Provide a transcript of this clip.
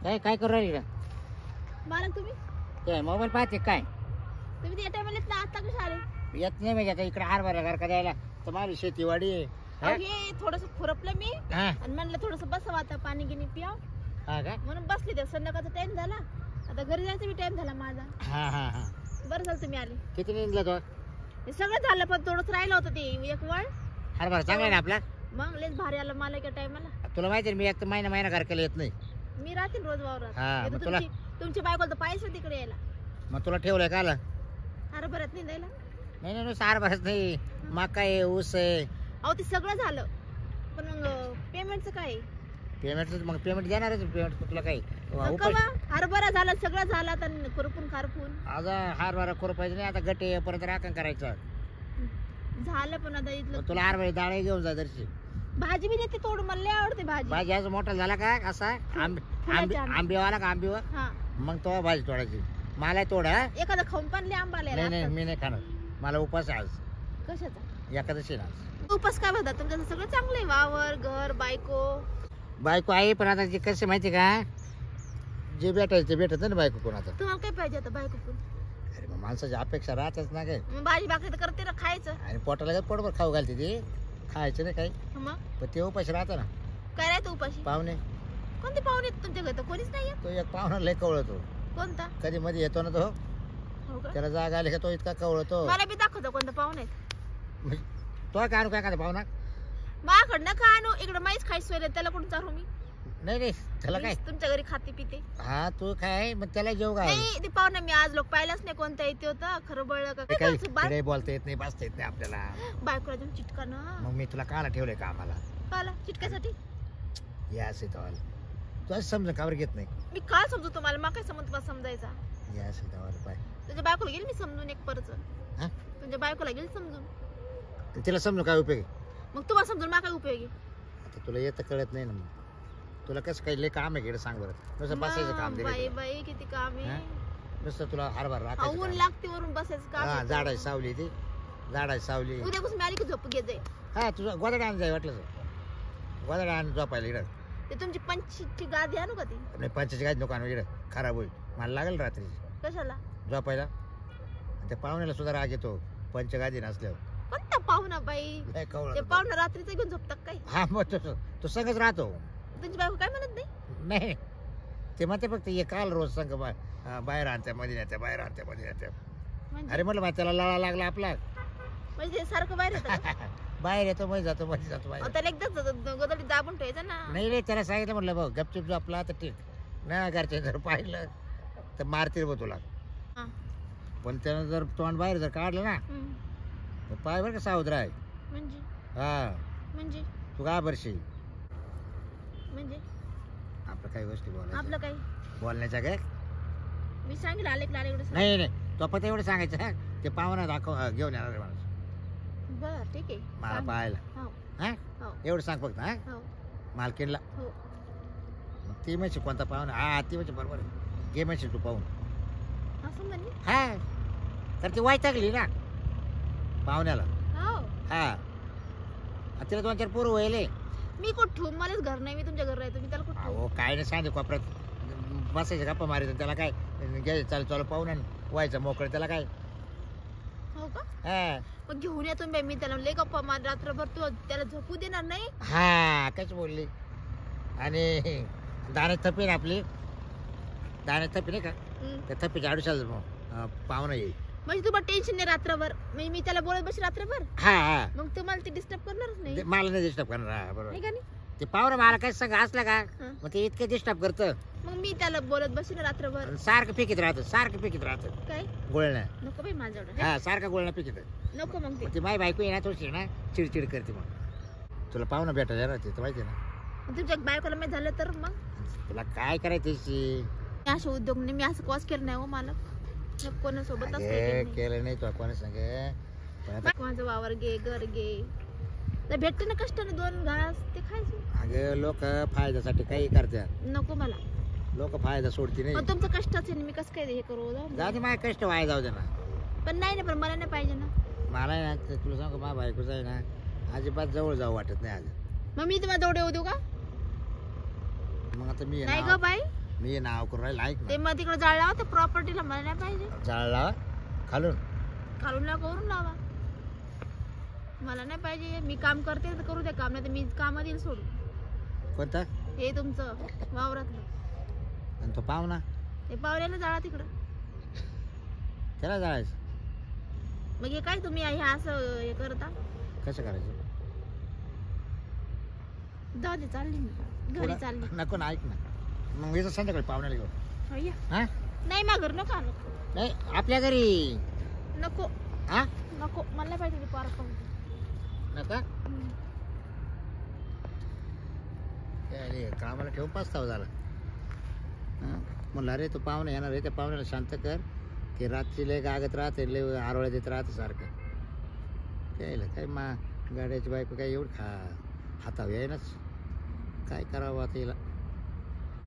काय करू राहिली रे? मला तुम्ही ते मोबाईल पाहते काय? तुम्ही त्या टायमाला येत ना, आता कशा आले? येत नाही म्हणजे आता इकडे हारभरा घर का द्यायला तर माझी शेतीवाडी आहे. हा? हे थोडस खुरपलं मी हा आणि म्हणलं थोडस बसावं आता पाणी गिनी पियाव हा का? म्हणून बसले. त्या संध्याकाळचा टाइम झाला, आता घरी जायचा बी टाइम झाला माझा. हा हा हा बरं झालं तुम्ही आले. किती निघलं तो? हे सगळं झालं पण थोडंच राहिलं होतं ते एक वळ. हारभरा चांगला आहे ना आपला? मग लेच भारी आलं मला एका टायमाला. तुला माहिती आहे मी एक महिना घर केला येत नाही. मी राहते रोज वावरात. हा, हे तर मग तुला- तुमच्या बायकोला तर पाहिजे तिकडे यायला. मग तुला ठेवलंय का आला? हरभऱ्यात नाही द्यायला. नाही नाही हारभराच नाही, मका आहे, ऊस आहे. अहो ते सगळं झालं पण मग पेमेंटचं काय? पेमेंट मग पेमेंट देणारच. पेमेंट तुला काही नका बा, हरभरा झाला सगळं झालं आता खुरपून खारपून आज हारभरा करू पाहिजे नाही. आता गटे परत राखण करायचं. झालं पण आता इथलं मग तुला हारभरा डाळ घेऊन जा जरशी. भाजी बी देते तोडून, मला लय आवडते भाजी. भाजी आज मोठा झाला का असा फुलाची आंबे. आंबेवाला का आंबेवर हा मग तो भाजी तोडायची. मला तोड हा? एखादा खाऊन पण लय आंबा नाही नाही मी नाही खाणार. मला उपास आहे आज. कशाचा एकादशी ना आज. उपास काय म्हणतात तुमचं? सगळं चांगलं आहे, वावर घर बायको. बायको आहे पण आता जे कसे माहिती का, जे भेटायचं ते भेटत ना बायको कोण आता. तुम्हाला काय पाहिजे आता बायको पण? अरे मग माणसाची अपेक्षा राहतच ना काय. मग भाजी भाकरी तर करते ना, खायचं. आणि पोटाला काय पोटभर खाऊ घालते ती, खायचं नाही काही. मग पण ते उपाशी राहतं ना. काय राहतं उपाशी? पाहुणे कोणते पाहुणे आहेत तुमच्या घरी? तर कोणीच नाही येत. तो एक पाहुणा लय कवळतो. कोणता? कधी मध्ये येतो ना तो, हो का? त्याला जागा आली का तो इतका कवळतो. मला बी दाखवतो कोणता पाहुणे आहेत. म्हणजे तो काय आणू काय का पाहुणा? माझ्याकडं नका आणू, इकडे माहीच खायची सोय नाही, त्याला कुठून चारू मी? नाही नाही त्याला काय. मीच तुमच्या घरी खाते पिते. हा तू काय मग त्याला जेव घाल. नाही ते पाहुणा मी आज लोक पाहिलाच नाही कोणता येते होता. खरं बळलं का काही काय? काही बोलता येत नाही, बसता येत नाही आपल्याला. बायकोला जाऊन चिटका ना. मग मी तुला काला ठेवलंय का आम्हाला? काला चिटक्यासाठी? यास येतो तू असं समजा कावर घेत नाही. मी काय समजू तुम्हाला? मग काय समज तुम्हाला समजायचा? यास येतो पाय. तुझ्या बायकोला गेली मी समजून एक परच. हा तुमच्या बायकोला गेली समजून. तर तिला समजून काय उपयोग आहे? मग तुम्हाला समजून मला काय उपयोगी? आता तुला येतं कळत नाही ना. मग तुला कसं काही लय काम आहे इकडे सांग बरं. नुसतं बसायचं काम दिलं बाई तुला. बाई किती काम हा? आहे. नुसतं तुला हारभार ऊन राखायचं. लागते वरून बसायचं काम हा आहे. झाडाची सावली ती, झाडाची सावली. उद्यापासून मी आली की झोप घेत जाईल. हा तुझं गोदडा आण जाय वाटलं गोदडा आण झोपायला इकडं. ते तुमची पंचची गादी आणू का ती? नाही पंचाची काय दुकान इकडं खराब होईल. मला लागेल रात्री कशाला? झोपायला. आणि त्या पाहुण्याला सुद्धा राग येतो पंचगादी नसल्यावर. कोणता पाहुणा बाई? लय कवळं ते होतं. पाहुणा रात्रीचं घेऊन झोपतात काय? हा मग तो संगच राहतो. तुमची बायको काय म्हणत नाही? नाही ते म्हणते फक्त ये काल रोज संघ बाहेर आणत्या मध्ये नेत्या, बाहेर आणत्या मध्ये नेत्या. म्हणजे अरे म्हटलं बा त्याला लळा लागला आपला. म्हणजे ते सारखं बाहेर येतं का? बाहेर येतो मध्ये जातो मध्ये जातो बाहेर. अहो, त्याला एकदाच गोदडी दाबून ठेवायचं ना. नाही रे त्याला सांगितलं म्हटलं भाऊ गपचिप झोपला तर ठीक ना. घरच्या जर पाहिलं तर मारतील बघ तुला. हा. पण त्यानं जर तोंड बाहेर जर काढलं ना हम्म. तर पाय बरं का सावध आहे. म्हणजे हा म्हणजे तू का बरशी म्हणजे आपलं काही गोष्टी आपलं बोलायच्या काय? बोलण्याच्या काय. मी सांगितलं आले की आले एवढं सांग. नाही नाही तो फक्त एवढं सांगायचं हा, ते पाहुणा घेऊन येणार आहे माणूस बरं ठीक आहे. मला सांग. पाहायला. हो हा हो एवढं सांग फक्त. हा हो मालकीनला हो. मग ती म्हणशी कोणता पाहुणा. हा ती म्हणशी बरोबर आहे. घे म्हणशी तू पाहून. असं म्हणे. हा तर ती वैतागली ना पाहुण्याला. हो हा आणि तिला 2-4 पोरं व्हायले. मी कुठं ठेवून? मलाच घर नाही, मी तुमच्या घर राहतो. मी त्याला कुठं ठेवू? अहो काय नाही सांगते कोपऱ्यात बसायचं गप्पा मारायचं. त्याला काय घ्यायचं चालू चालू पाहून आणि व्हायचं मोकळं. त्याला काय. हो का? हा मग घेऊन येतो बाई मी त्याला. लय गप्पा मार रात्रभर. तू त्याला झोपू देणार नाही? हा कशी बोलली. आणि दाण्यात थपी ना आपली, दाण्यात थपी नाही का, हम्म. त्या थपीच्या आडुशाला पाहुणं येईल. म्हणजे तुम्हाला टेन्शन नाही रात्रभर? मी त्याला बोलत बस रात्रभर. हा हा मग तुम्हाला ते डिस्टर्ब करणारच नाही. मला नाही डिस्टर्ब करणार. हा, नाही बरोबर. का नाही? ते पाहुणं मला काय सगळं असलं का हं. मग ते इतकं डिस्टर्ब करतं. मग मी त्याला बोलत बसेन रात्रभर. आणि सारखं पिकीत राहतं, सारखं पिकीत राहतं काय गोळण्या. नको बाई माझ्याकडे. हा सारखं गोळण्या पिकीत. नको मग ते. ती माझी बायको आहे ना तोच आहे ना चिडचिड करते. मग तुला पाहुणं भेटायला राहते तर माहिती आहे ना. मग तुमच्या बायकोला माहित झालं तर मग तुला काय करायचं त्याची. मी असे उद्योग नाही. मी असं कॉस केलं नाही हो मालक. कोणासोबतच अगे, नाही केलं. केलं नाही तुला कोणी सांगे. पण आता माझं वावर घे, घर घे. तर भेटते ना कष्टाने 2 घास ते खायचे. अगं लोक फायद्यासाठी काही करतात. नको मला. लोक फायदा सोडती नाही. पण तुमचं कष्टाच आहे ना, मी कसं काय हे करू? जाऊ दे. जाऊ दे माझे कष्ट वाया जाऊ दे ना. पण नाही ना, पण मला नाही पाहिजे ना. मला आहे ना ते तुला सांगू माझ्या बायकोच आहे ना अजिबात जवळ जाऊ वाटत नाही आज. मग मी तुम्हाला दौड येऊ देऊ का? मग आता मी आहे नाही ना, ग बाई. मी नाव करून राहिलं ऐक ते ना. मग तिकडे जाळ लावा, ते प्रॉपर्टीला मला नाही पाहिजे. जाळ लावा खालून. काढून लावा, करून लावा. मला नाही पाहिजे. मी काम करते तर करू द्या काम, नाही तर मी काम देईल सोडून. कोणता? हे तुमचं वावरातलं. आणि तो पाहुणा ते पावल्याला जाळा तिकडं. त्याला जाळायचं. मग हे काय तुम्ही हे असं हे करता? कसं करायचं? जाऊ दे, चालली मी घरी चालली. नको ना, ऐक ना. मग येतो संध्याकाळी पाहुण्याला घेऊन. हो, या. हा नाही मग घरी नको आणू. नाही आपल्या घरी. नको हा नको, मला नाही पाहिजे पार्क. नका. अरे कामाला ठेवून पस्तावा झाला. म्हणलं अरे तो पाहुणा येणार आहे, त्या पाहुण्याला शांत कर. की रात्री लय गागत राहते, लय आरोळ्या देत राहते सारखं. काय गाड्याची बायको काय एवढं हातावर येईनच. काय करावं आता हिला.